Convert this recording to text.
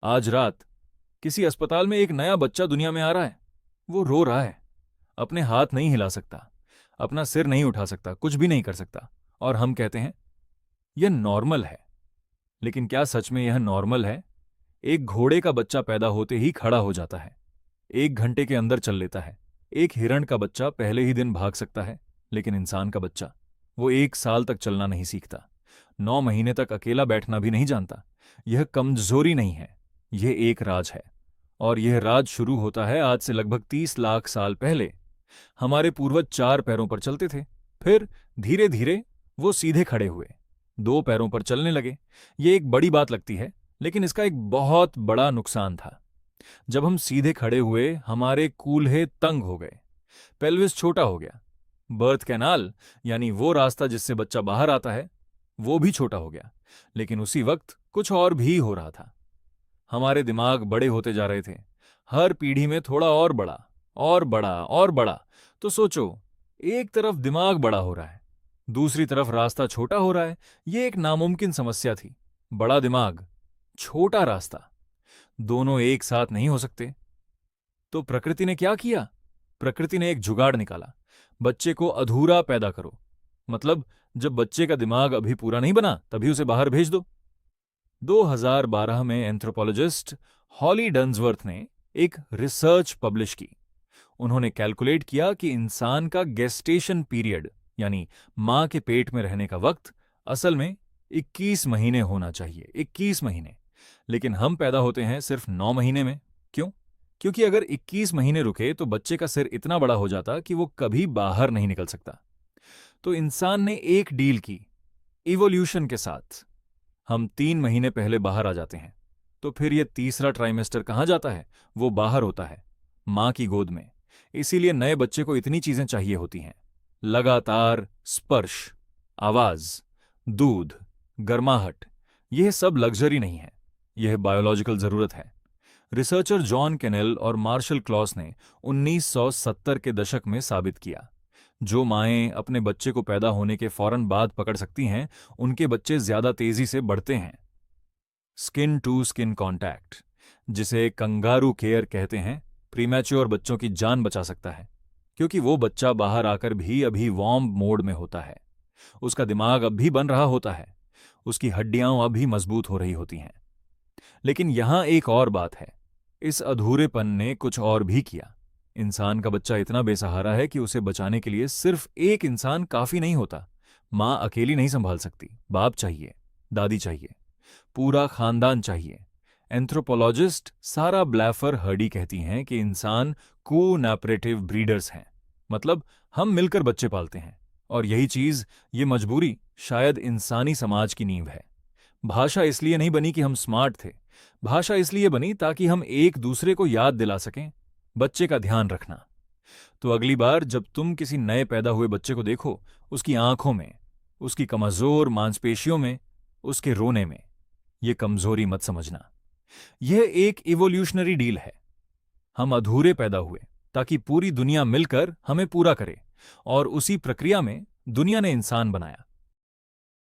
आज रात किसी अस्पताल में एक नया बच्चा दुनिया में आ रहा है। वो रो रहा है, अपने हाथ नहीं हिला सकता, अपना सिर नहीं उठा सकता, कुछ भी नहीं कर सकता। और हम कहते हैं यह नॉर्मल है। लेकिन क्या सच में यह नॉर्मल है? एक घोड़े का बच्चा पैदा होते ही खड़ा हो जाता है, 1 घंटे के अंदर चल लेता है। एक हिरण का बच्चा पहले ही दिन भाग सकता है। लेकिन इंसान का बच्चा, वो 1 साल तक चलना नहीं सीखता, 9 महीने तक अकेला बैठना भी नहीं जानता। यह कमजोरी नहीं है, यह एक राज है। और यह राज शुरू होता है आज से लगभग 30 लाख साल पहले। हमारे पूर्वज 4 पैरों पर चलते थे, फिर धीरे धीरे वो सीधे खड़े हुए, 2 पैरों पर चलने लगे। ये एक बड़ी बात लगती है, लेकिन इसका एक बहुत बड़ा नुकसान था। जब हम सीधे खड़े हुए, हमारे कूल्हे तंग हो गए, पेल्विस छोटा हो गया, बर्थ कैनाल यानी वो रास्ता जिससे बच्चा बाहर आता है, वो भी छोटा हो गया। लेकिन उसी वक्त कुछ और भी हो रहा था। हमारे दिमाग बड़े होते जा रहे थे, हर पीढ़ी में थोड़ा और बड़ा और बड़ा और बड़ा। तो सोचो, एक तरफ दिमाग बड़ा हो रहा है, दूसरी तरफ रास्ता छोटा हो रहा है। यह एक नामुमकिन समस्या थी। बड़ा दिमाग, छोटा रास्ता, दोनों एक साथ नहीं हो सकते। तो प्रकृति ने क्या किया? प्रकृति ने एक जुगाड़ निकाला। बच्चे को अधूरा पैदा करो। मतलब जब बच्चे का दिमाग अभी पूरा नहीं बना, तभी उसे बाहर भेज दो। 2012 में एंथ्रोपोलॉजिस्ट हॉली डन्सवर्थ ने एक रिसर्च पब्लिश की। उन्होंने कैलकुलेट किया कि इंसान का गेस्टेशन पीरियड यानी मां के पेट में रहने का वक्त असल में 21 महीने होना चाहिए, 21 महीने। लेकिन हम पैदा होते हैं सिर्फ 9 महीने में। क्यों? क्योंकि अगर 21 महीने रुके तो बच्चे का सिर इतना बड़ा हो जाता कि वो कभी बाहर नहीं निकल सकता। तो इंसान ने एक डील की इवोल्यूशन के साथ। हम 3 महीने पहले बाहर आ जाते हैं, तो फिर ये तीसरा ट्राइमेस्टर कहाँ जाता है? वो बाहर होता है, मां की गोद में। इसीलिए नए बच्चे को इतनी चीजें चाहिए होती हैं: लगातार स्पर्श, आवाज, दूध, गर्माहट। यह सब लग्जरी नहीं है, यह बायोलॉजिकल जरूरत है। रिसर्चर जॉन केनेल और मार्शल क्लॉस ने 1970 के दशक में साबित किया, जो माएं अपने बच्चे को पैदा होने के फौरन बाद पकड़ सकती हैं, उनके बच्चे ज्यादा तेजी से बढ़ते हैं। स्किन टू स्किन कॉन्टैक्ट, जिसे कंगारू केयर कहते हैं, प्रीमैच्योर बच्चों की जान बचा सकता है। क्योंकि वो बच्चा बाहर आकर भी अभी वार्म मोड में होता है, उसका दिमाग अब भी बन रहा होता है, उसकी हड्डियां अब भी मजबूत हो रही होती हैं। लेकिन यहां एक और बात है, इस अधूरेपन ने कुछ और भी किया। इंसान का बच्चा इतना बेसहारा है कि उसे बचाने के लिए सिर्फ एक इंसान काफी नहीं होता। मां अकेली नहीं संभाल सकती, बाप चाहिए, दादी चाहिए, पूरा खानदान चाहिए। एंथ्रोपोलॉजिस्ट सारा ब्लैफर हर्डी कहती हैं कि इंसान को-नैपरेटिव ब्रीडर्स हैं। मतलब हम मिलकर बच्चे पालते हैं। और यही चीज, ये मजबूरी शायद इंसानी समाज की नींव है। भाषा इसलिए नहीं बनी कि हम स्मार्ट थे, भाषा इसलिए बनी ताकि हम एक दूसरे को याद दिला सकें बच्चे का ध्यान रखना। तो अगली बार जब तुम किसी नए पैदा हुए बच्चे को देखो, उसकी आंखों में, उसकी कमजोर मांसपेशियों में, उसके रोने में, ये कमजोरी मत समझना। यह एक इवोल्यूशनरी डील है। हम अधूरे पैदा हुए ताकि पूरी दुनिया मिलकर हमें पूरा करे, और उसी प्रक्रिया में दुनिया ने इंसान बनाया।